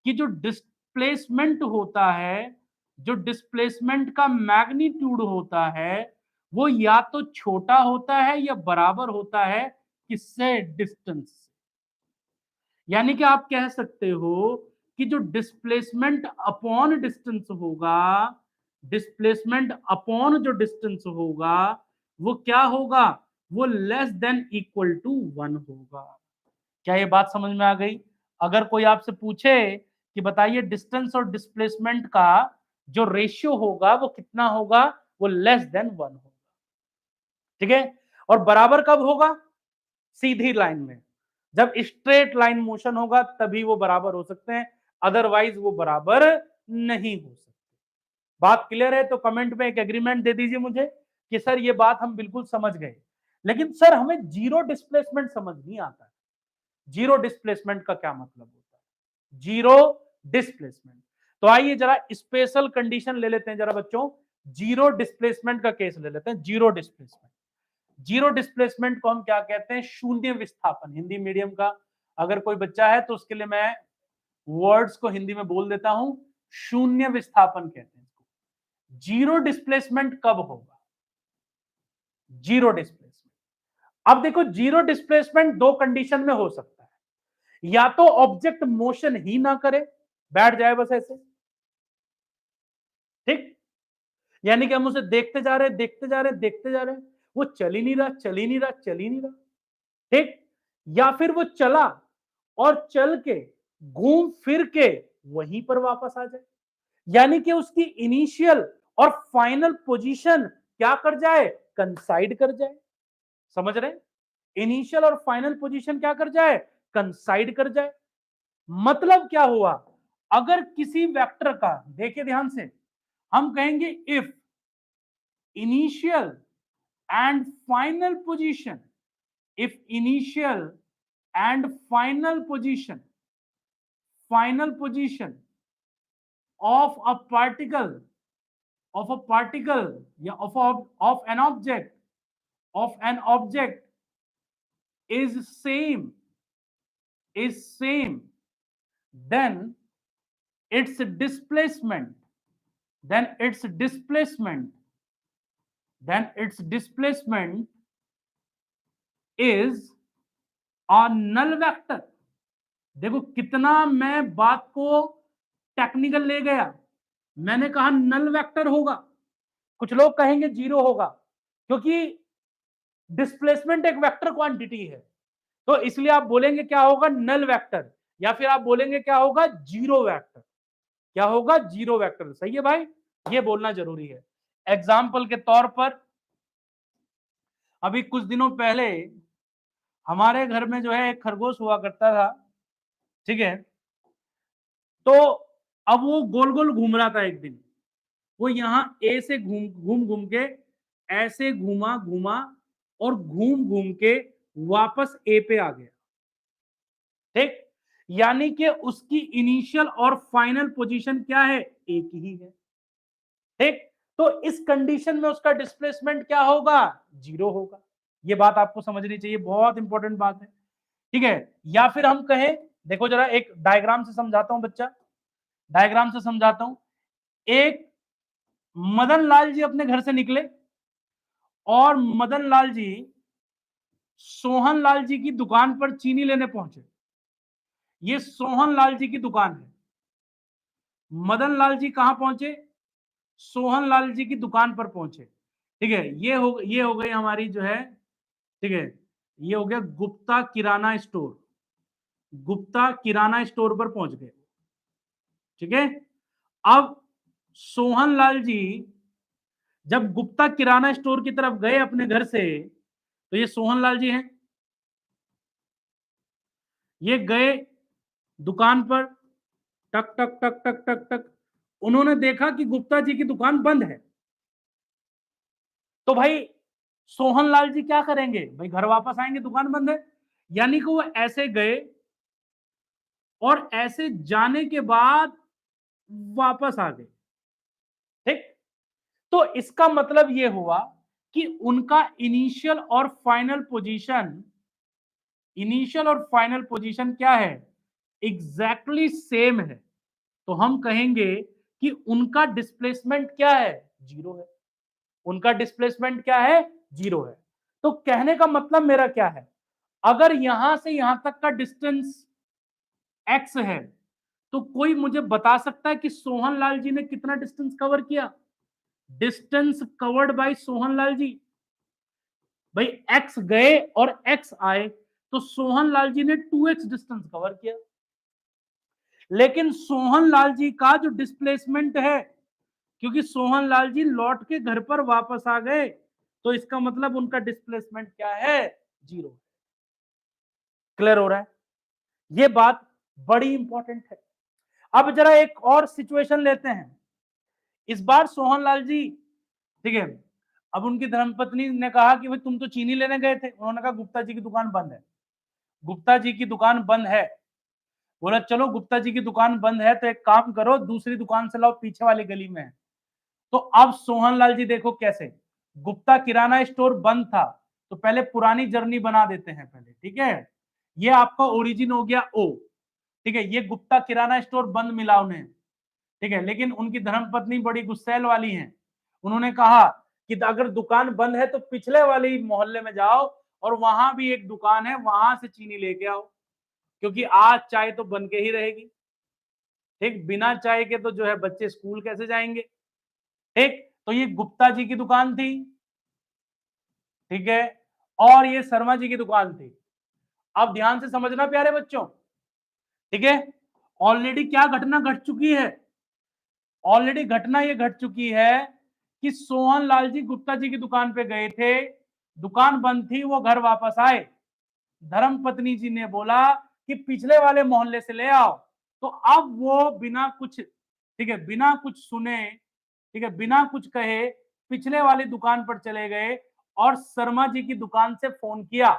कि जो डिस्प्लेसमेंट होता है, जो डिस्प्लेसमेंट का मैग्नीट्यूड होता है, वो या तो छोटा होता है या बराबर होता है किससे, डिस्टेंस से। यानी कि आप कह सकते हो कि जो डिस्प्लेसमेंट अपॉन डिस्टेंस होगा, डिस्प्लेसमेंट अपॉन जो डिस्टेंस होगा, वो क्या होगा, वो लेस देन इक्वल टू 1 होगा। क्या ये बात समझ में आ गई? अगर कोई आपसे पूछे कि बताइए डिस्टेंस और डिस्प्लेसमेंट का जो रेशियो होगा वो कितना होगा, वो लेस देन 1 होगा, ठीक है। और बराबर कब होगा, सीधी लाइन में, जब स्ट्रेट लाइन मोशन होगा तभी वो बराबर हो सकते हैं, अदरवाइज वो बराबर नहीं हो सकते। बात क्लियर है? तो कमेंट में एक एग्रीमेंट दे दीजिए मुझे कि सर ये बात हम बिल्कुल समझ गए, लेकिन सर हमें जीरो डिस्प्लेसमेंट समझ नहीं आता है। जीरो डिस्प्लेसमेंट का क्या मतलब होता है, जीरो डिस्प्लेसमेंट। तो आइए जरा स्पेशल कंडीशन ले लेते हैं जरा बच्चों, जीरो डिस्प्लेसमेंट का केस ले लेते हैं। जीरो डिस्प्लेसमेंट, जीरो डिस्प्लेसमेंट को हम क्या कहते हैं, शून्य विस्थापन। हिंदी मीडियम का अगर कोई बच्चा है तो उसके लिए मैं वर्ड्स को हिंदी में बोल देता हूं, शून्य विस्थापन कहते हैं इसको। जीरो डिस्प्लेसमेंट कब होगा, जीरो डिस्प्लेसमेंट, अब देखो जीरो डिस्प्लेसमेंट दो कंडीशन में हो सकता है, या तो ऑब्जेक्ट मोशन ही ना करे, बैठ जाए बस ऐसे, ठीक, यानी कि हम उसे देखते जा रहे, देखते जा रहे, देखते जा रहे, वो चल ही नहीं रहा, चल ही नहीं रहा, चल ही नहीं रहा, ठीक। या फिर वो चला और चल के घूम फिर के वहीं पर वापस आ जाए, यानी कि उसकी इनिशियल और फाइनल पोजीशन क्या कर जाए, कंसाइड कर जाए। समझ रहे, इनिशियल और फाइनल पोजीशन क्या कर जाए, कंसाइड कर जाए। मतलब क्या हुआ, अगर किसी वेक्टर का, देखिए ध्यान से, हम कहेंगे if initial and final position, if initial and final position of a particle, of a particle, yeah, of an object, of an object is same, is same, then its displacement, then its displacement, then its displacement is a null vector। देखो कितना मैं बात को technical ले गया, मैंने कहा null vector होगा, कुछ लोग कहेंगे जीरो होगा, क्योंकि डिस्प्लेसमेंट एक वेक्टर क्वांटिटी है, तो इसलिए आप बोलेंगे क्या होगा, नल वेक्टर, या फिर आप बोलेंगे क्या होगा, जीरो वेक्टर। क्या होगा, जीरो वेक्टर। सही है भाई, ये बोलना जरूरी है। एग्जाम्पल के तौर पर अभी कुछ दिनों पहले हमारे घर में जो है एक खरगोश हुआ करता था, ठीक है। तो अब वो गोल गोल घूम रहा था, एक दिन वो यहाँ ए से घूम घूम घूम के ऐसे घूमा घूमा और घूम घूम के वापस ए पे आ गया, ठीक। यानी कि उसकी इनिशियल और फाइनल पोजीशन क्या है, एक ही है, ठीक। तो इस कंडीशन में उसका डिस्प्लेसमेंट क्या होगा, जीरो होगा। ये बात आपको समझनी चाहिए, बहुत इंपॉर्टेंट बात है, ठीक है। या फिर हम कहें, देखो जरा एक डायग्राम से समझाता हूं बच्चा, डायग्राम से समझाता हूं। एक मदन लाल जी अपने घर से निकले और मदन लाल जी सोहन लाल जी की दुकान पर चीनी लेने पहुंचे। ये सोहन लाल जी की दुकान है, मदन लाल जी कहां पहुंचे? सोहन लाल जी की दुकान पर पहुंचे। ठीक है, ये हो गई हमारी जो है, ठीक है, ये हो गया गुप्ता किराना स्टोर। गुप्ता किराना स्टोर पर पहुंच गए। ठीक है, अब सोहन लाल जी जब गुप्ता किराना स्टोर की तरफ गए अपने घर से, तो ये सोहन लाल जी हैं, ये गए दुकान पर, टक टक टक टक टक टक, उन्होंने देखा कि गुप्ता जी की दुकान बंद है। तो भाई सोहन लाल जी क्या करेंगे? भाई घर वापस आएंगे, दुकान बंद है। यानी कि वो ऐसे गए और ऐसे जाने के बाद वापस आ गए। ठीक, तो इसका मतलब ये हुआ कि उनका इनिशियल और फाइनल पोजीशन क्या है? एग्जैक्टली सेम है। तो हम कहेंगे कि उनका डिस्प्लेसमेंट क्या है? जीरो है। उनका डिस्प्लेसमेंट क्या है? जीरो है। तो कहने का मतलब मेरा क्या है? अगर यहां से यहां तक का डिस्टेंस एक्स है, तो कोई मुझे बता सकता है कि सोहन लाल जी ने कितना डिस्टेंस कवर किया? Distance covered by Sohan Lal ji, भाई एक्स गए और एक्स आए, तो सोहन लाल जी ने 2x डिस्टेंस कवर किया। लेकिन सोहन लाल जी का जो डिस्प्लेसमेंट है, क्योंकि सोहन लाल जी लौट के घर पर वापस आ गए, तो इसका मतलब उनका डिस्प्लेसमेंट क्या है? जीरो। क्लियर हो रहा है? ये बात बड़ी इंपॉर्टेंट है। अब जरा एक और सिचुएशन लेते हैं। इस बार सोहन लाल जी, ठीक है, अब उनकी धर्मपत्नी ने कहा कि भाई तुम तो चीनी लेने गए थे। उन्होंने कहा गुप्ता जी की दुकान बंद है। गुप्ता जी की दुकान बंद है। बोला चलो गुप्ता जी की दुकान बंद है तो एक काम करो, दूसरी दुकान से लाओ, पीछे वाली गली में है। तो अब सोहन लाल जी देखो कैसे, गुप्ता किराना स्टोर बंद था, तो पहले पुरानी जर्नी बना देते हैं पहले। ठीक है, ये आपका ओरिजिन हो गया ओ। ठीक है, ये गुप्ता किराना स्टोर बंद मिला उन्हें। ठीक है, लेकिन उनकी धर्मपत्नी बड़ी गुस्सैल वाली हैं। उन्होंने कहा कि अगर दुकान बंद है तो पिछले वाले मोहल्ले में जाओ और वहां भी एक दुकान है, वहां से चीनी लेके आओ, क्योंकि आज चाय तो बन के ही रहेगी। ठीक, बिना चाय के तो जो है बच्चे स्कूल कैसे जाएंगे? ठीक, तो ये गुप्ता जी की दुकान थी। ठीक है, और ये शर्मा जी की दुकान थी। अब ध्यान से समझना प्यारे बच्चों। ठीक है, ऑलरेडी क्या घटना घट चुकी है? ऑलरेडी घटना ये घट चुकी है कि सोहन लाल जी गुप्ता जी की दुकान पे गए थे, दुकान बंद थी, वो घर वापस आए। धर्म पत्नी जी ने बोला कि पिछले वाले मोहल्ले से ले आओ। तो अब वो बिना कुछ, ठीक है, बिना कुछ सुने, ठीक है, बिना कुछ कहे पिछले वाली दुकान पर चले गए और शर्मा जी की दुकान से फोन किया।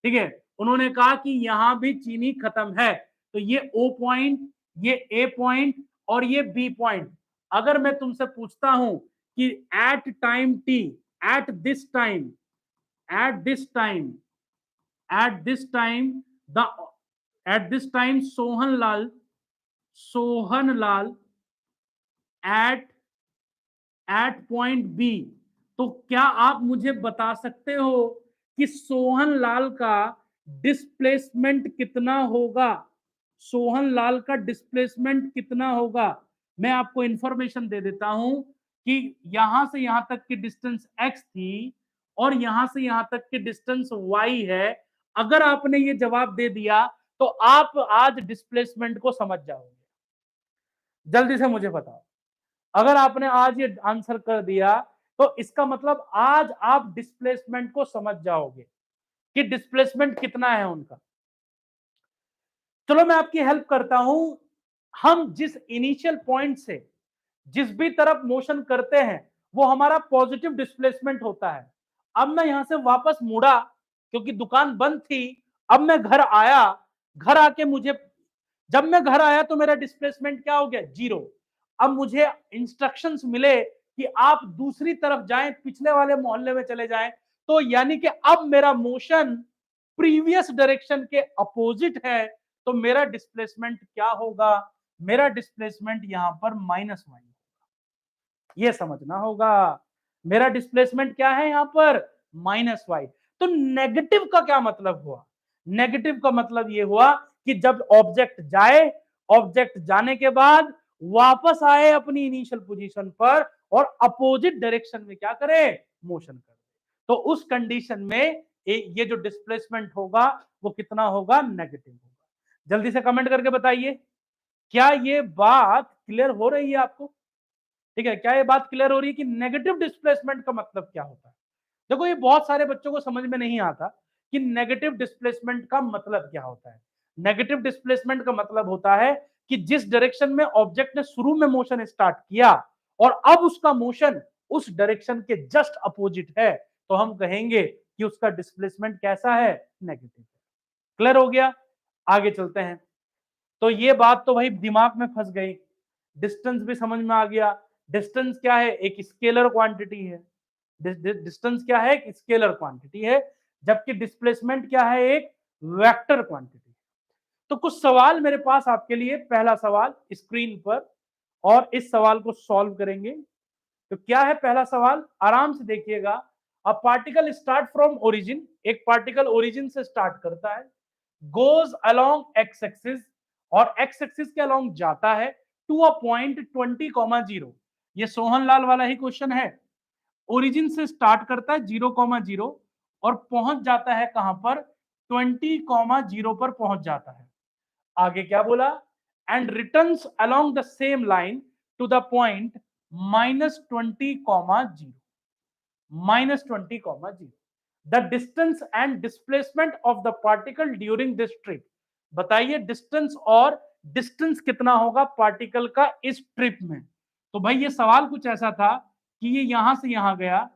ठीक है, उन्होंने कहा कि यहां भी चीनी खत्म है। तो ये ओ पॉइंट, ये ए पॉइंट और ये बी पॉइंट, अगर मैं तुमसे पूछता हूं कि at time T, at this time, at this time, at this time the at this time Sohan Lal at at point B, तो क्या आप मुझे बता सकते हो कि सोहन लाल का डिस्प्लेसमेंट कितना होगा? सोहन लाल का डिस्प्लेसमेंट कितना होगा? मैं आपको इंफॉर्मेशन दे देता हूं कि यहां से यहां तक की डिस्टेंस x थी और यहां से यहां तक की डिस्टेंस y है। अगर आपने ये जवाब दे दिया तो आप आज डिस्प्लेसमेंट को समझ जाओगे। जल्दी से मुझे बताओ, अगर आपने आज ये आंसर कर दिया तो इसका मतलब आज आप डिस्प्लेसमेंट को समझ जाओगे कि डिस्प्लेसमेंट कितना है उनका। चलो मैं आपकी हेल्प करता हूं। हम जिस इनिशियल पॉइंट से जिस भी तरफ मोशन करते हैं वो हमारा पॉजिटिव डिस्प्लेसमेंट होता है। अब मैं यहां से वापस मुड़ा क्योंकि दुकान बंद थी। अब मैं घर आया, घर आके मुझे, जब मैं घर आया तो मेरा डिस्प्लेसमेंट क्या हो गया? जीरो। अब मुझे इंस्ट्रक्शंस मिले कि आप दूसरी तरफ जाएं, पिछले वाले मोहल्ले में चले जाएं, तो यानी कि अब मेरा मोशन प्रीवियस डायरेक्शन के अपोजिट है। तो मेरा डिस्प्लेसमेंट क्या होगा? मेरा डिस्प्लेसमेंट यहां पर -y, ये समझना होगा। मेरा डिस्प्लेसमेंट क्या है यहां पर? -y। तो नेगेटिव का क्या मतलब हुआ? नेगेटिव का मतलब ये हुआ कि जब ऑब्जेक्ट जाए, ऑब्जेक्ट जाने के बाद वापस आए अपनी इनिशियल पोजीशन पर और अपोजिट डायरेक्शन में क्या करें, मोशन करें। तो उस कंडीशन में ये जो डिस्प्लेसमेंट होगा वो कितना होगा, नेगेटिव होगा। जल्दी से कमेंट करके बताइए, क्या ये बात क्लियर हो रही है आपको? ठीक है, क्या ये बात क्लियर हो रही है कि नेगेटिव डिस्प्लेसमेंट का मतलब क्या होता है? देखो ये बहुत सारे बच्चों को समझ में नहीं आता कि नेगेटिव डिस्प्लेसमेंट का मतलब क्या होता है। नेगेटिव डिस्प्लेसमेंट का मतलब होता है कि जिस डायरेक्शन में ऑब्जेक्ट ने शुरू में मोशन स्टार्ट किया और अब उसका मोशन उस डायरेक्शन के जस्ट अपोजिट है, तो हम कहेंगे कि उसका डिस्प्लेसमेंट कैसा है, नेगेटिव। क्लियर हो गया? आगे चलते हैं। तो ये बात तो भाई दिमाग में फंस गई, डिस्टेंस भी समझ में आ गया। डिस्टेंस क्या है, एक स्केलर क्वांटिटी है। डिस्टेंस क्या है, एक स्केलर क्वांटिटी है, जबकि डिस्प्लेसमेंट क्या है, एक वेक्टर क्वांटिटी। तो कुछ सवाल मेरे पास आपके लिए, पहला सवाल स्क्रीन पर, और इस सवाल को सॉल्व करेंगे। तो क्या है पहला सवाल, आराम से देखिएगा। A particle start from origin, एक पार्टिकल ओरिजिन से स्टार्ट करता है, गोज अलोंग एक्स एक्सिस, और एक्स एक्सिस के अलोंग जाता है टू अ पॉइंट 20,0। ये सोहन लाल वाला ही क्वेश्चन है। ओरिजिन से स्टार्ट करता है 0,0 और पहुंच जाता है कहां पर, 20,0 पर पहुंच जाता है। आगे क्या बोला, and returns along the same line to the point -20,0, -20,0। The distance and displacement of the particle during this trip. बताइए डिस्टेंस और डिस्टेंस कितना होगा पार्टिकल का इस ट्रिप में। तो भाई ये सवाल कुछ ऐसा था कि ये यहां से यहां गया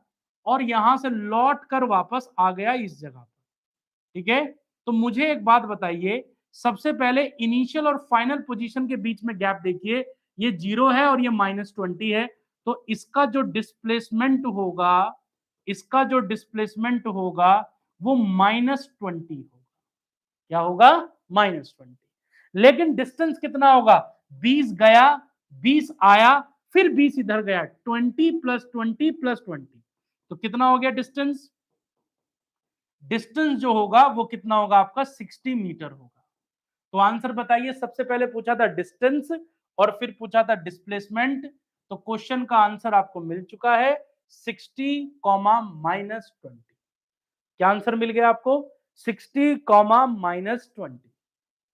और यहां से लौट कर वापस आ गया इस जगह पर। ठीक है, तो मुझे एक बात बताइए, सबसे पहले इनिशियल और फाइनल पोजीशन के बीच में गैप देखिए, ये 0 है और ये -20 है। तो इसका जो डिस्प्लेसमेंट होगा, इसका जो डिस्प्लेसमेंट होगा वो -20 होगा। क्या होगा, -20। लेकिन डिस्टेंस कितना होगा, 20 गया, 20 आया, फिर 20 इधर गया, 20 + 20 + 20। तो कितना हो गया डिस्टेंस, डिस्टेंस जो होगा वो कितना होगा आपका, 60 मीटर होगा। तो आंसर बताइए, सबसे पहले पूछा था डिस्टेंस और फिर पूछा था डिस्प्लेसमेंट। तो क्वेश्चन का आंसर आपको मिल चुका है 60, -20। क्या आंसर मिल गया आपको, 60, -20।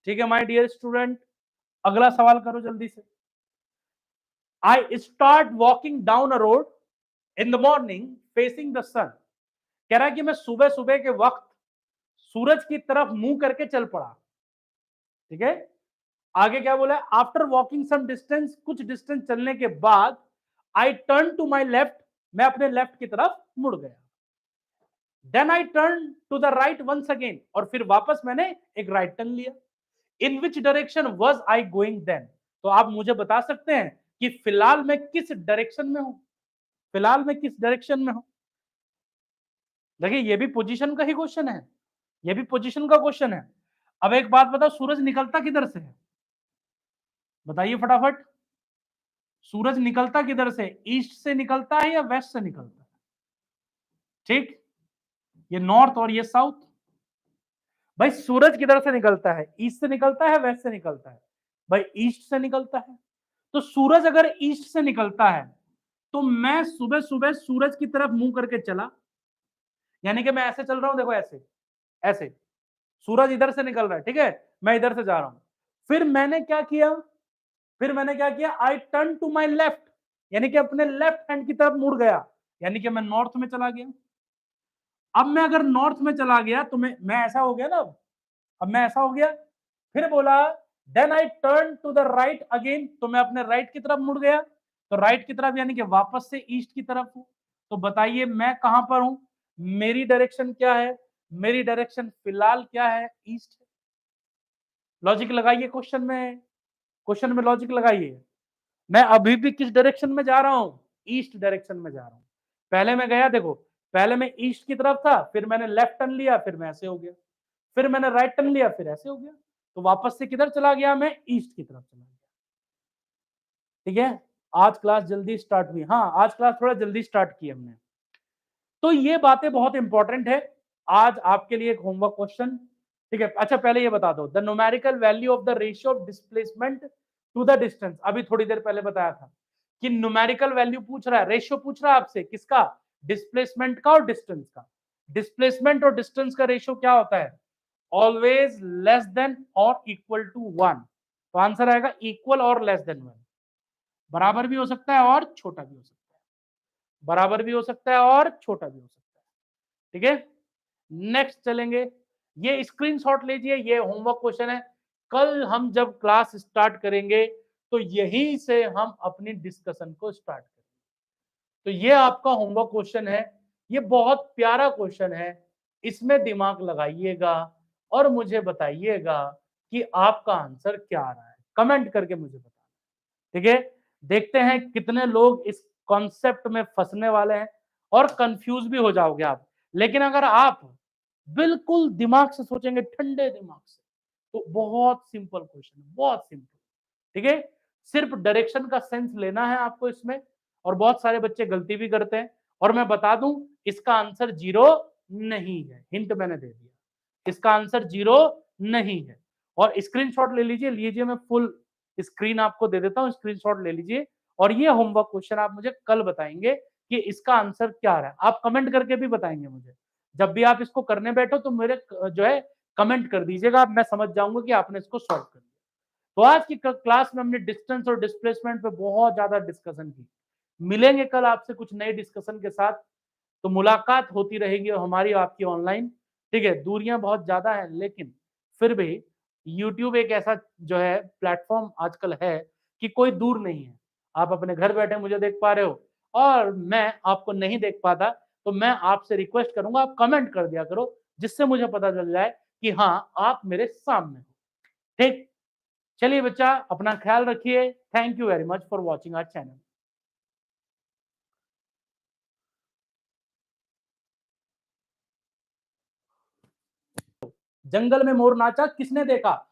ठीक है माय डियर स्टूडेंट, अगला सवाल करो जल्दी से। I start walking down a road in the morning facing the sun. कह रहा है कि मैं सुबह सुबह के वक्त सूरज की तरफ मुंह करके चल पड़ा। ठीक है, आगे क्या बोला, आफ्टर वॉकिंग सम डिस्टेंस, कुछ डिस्टेंस चलने के बाद, I turn to my left, मैं अपने लेफ्ट की तरफ मुड़ गया। Then I turn to the right once again, और फिर वापस मैंने एक राइट टर्न लिया। In which direction was I going then. तो आप मुझे बता सकते हैं कि फिलहाल मैं किस डायरेक्शन में हूं, फिलहाल मैं किस डायरेक्शन में हूं। देखिए ये भी पोजीशन का ही क्वेश्चन है, ये भी पोजीशन का क्वेश्चन है। अब एक बात बताओ, सूरज निकलता किधर से है, बताइए फटाफट। सूरज निकलता किधर से, ईस्ट से निकलता है या वेस्ट से निकलता है? ठीक, ये नॉर्थ और ये साउथ। भाई सूरज किधर से निकलता है, ईस्ट से निकलता है, वेस्ट से निकलता है? भाई ईस्ट से निकलता है। तो सूरज अगर ईस्ट से निकलता है तो मैं सुबह सुबह सूरज की तरफ मुंह करके चला, यानी कि मैं ऐसे चल रहा हूं, देखो ऐसे, ऐसे सूरज इधर से निकल रहा है, ठीक है, मैं इधर से जा रहा हूं। फिर मैंने क्या किया, फिर मैंने क्या किया, I turn to my left, यानी कि अपने लेफ्ट हैंड की तरफ मुड़ गया, यानी कि मैं नॉर्थ में चला गया। अब मैं अगर नॉर्थ में चला गया तो मैं ऐसा हो गया ना, अब मैं ऐसा हो गया। फिर बोला then I turn to the right again, तो मैं अपने राइट की तरफ मुड़ गया। तो राइट की तरफ यानी कि वापस से ईस्ट की तरफ हूं। तो बताइए मैं कहां पर हूं, मेरी डायरेक्शन क्या है, मेरी डायरेक्शन फिलहाल क्या है, ईस्ट है। लॉजिक लगाइए क्वेश्चन में, क्वेश्चन में लॉजिक लगाइए। मैं अभी भी किस डायरेक्शन में जा रहा हूं, ईस्ट डायरेक्शन में जा रहा हूं। पहले मैं गया, देखो पहले मैं ईस्ट की तरफ था, फिर मैंने लेफ्ट टर्न लिया, फिर मैं ऐसे हो गया, फिर मैंने राइट टर्न लिया, फिर ऐसे हो गया। तो वापस से किधर चला गया, मैं ईस्ट की तरफ चला गया। ठीक है, आज क्लास जल्दी स्टार्ट हुई, हाँ आज क्लास थोड़ा जल्दी स्टार्ट की हमने। तो ये बातें बहुत इंपॉर्टेंट है। आज आपके लिए एक होमवर्क क्वेश्चन, ठीक है। अच्छा पहले ये बता दो, the numerical value of the ratio of displacement to the distance. अभी थोड़ी देर पहले बताया था कि न्यूमेरिकल वैल्यू पूछ रहा है, रेशियो पूछ रहा है आपसे किसका, डिस्प्लेसमेंट का और डिस्टेंस का। डिस्प्लेसमेंट और डिस्टेंस का रेशियो क्या होता है, ऑलवेज लेस देन और इक्वल टू 1। तो आंसर आएगा इक्वल और लेस देन 1। बराबर भी हो सकता है और छोटा भी हो सकता है, बराबर भी हो सकता है और छोटा भी हो सकता है। ठीक है, नेक्स्ट चलेंगे। ये स्क्रीनशॉट लीजिए, ये होमवर्क क्वेश्चन है। कल हम जब क्लास स्टार्ट करेंगे तो यहीं से हम अपनी डिस्कशन को स्टार्ट करेंगे। तो ये आपका होमवर्क क्वेश्चन है, ये बहुत प्यारा क्वेश्चन है, इसमें दिमाग लगाइएगा और मुझे बताइएगा कि आपका आंसर क्या आ रहा है, कमेंट करके मुझे बताना। ठीक है, देखते हैं कितने लोग इस कॉन्सेप्ट में फंसने वाले हैं और कंफ्यूज भी हो जाओगे आप। लेकिन अगर आप बिल्कुल दिमाग से सोचेंगे, ठंडे दिमाग से, तो बहुत सिंपल क्वेश्चन है, बहुत सिंपल। ठीक है, सिर्फ डायरेक्शन का सेंस लेना है आपको इसमें। और बहुत सारे बच्चे गलती भी करते हैं, और मैं बता दूं इसका आंसर 0 नहीं है, हिंट मैंने दे दिया, इसका आंसर 0 नहीं है। और स्क्रीनशॉट ले लीजिए मैं फुल स्क्रीन आपको दे देता हूं, स्क्रीनशॉट ले लीजिए। और ये होमवर्क क्वेश्चन आप मुझे कल बताएंगे कि इसका आंसर क्या रहा है। आप कमेंट करके भी बताएंगे मुझे, जब भी आप इसको करने बैठो तो मेरे जो है कमेंट कर दीजिएगा, मैं समझ जाऊंगा कि आपने इसको सॉल्व कर दिया। तो आज की क्लास में हमने डिस्टेंस और डिस्प्लेसमेंट पे बहुत ज्यादा डिस्कशन की। मिलेंगे कल आपसे कुछ नए डिस्कशन के साथ। तो मुलाकात होती रहेगी हमारी आपकी ऑनलाइन। ठीक है, दूरियां बहुत ज्यादा हैं, लेकिन फिर भी यूट्यूब एक ऐसा जो है प्लेटफॉर्म आजकल है कि कोई दूर नहीं है। आप अपने घर बैठे मुझे देख पा रहे हो और मैं आपको नहीं देख पाता, तो मैं आपसे रिक्वेस्ट करूंगा आप कमेंट कर दिया करो, जिससे मुझे पता चल जाए कि हाँ आप मेरे सामने हो। ठीक, चलिए बच्चा अपना ख्याल रखिए। Thank you very much for watching our channel. जंगल में मोर नाचा किसने देखा?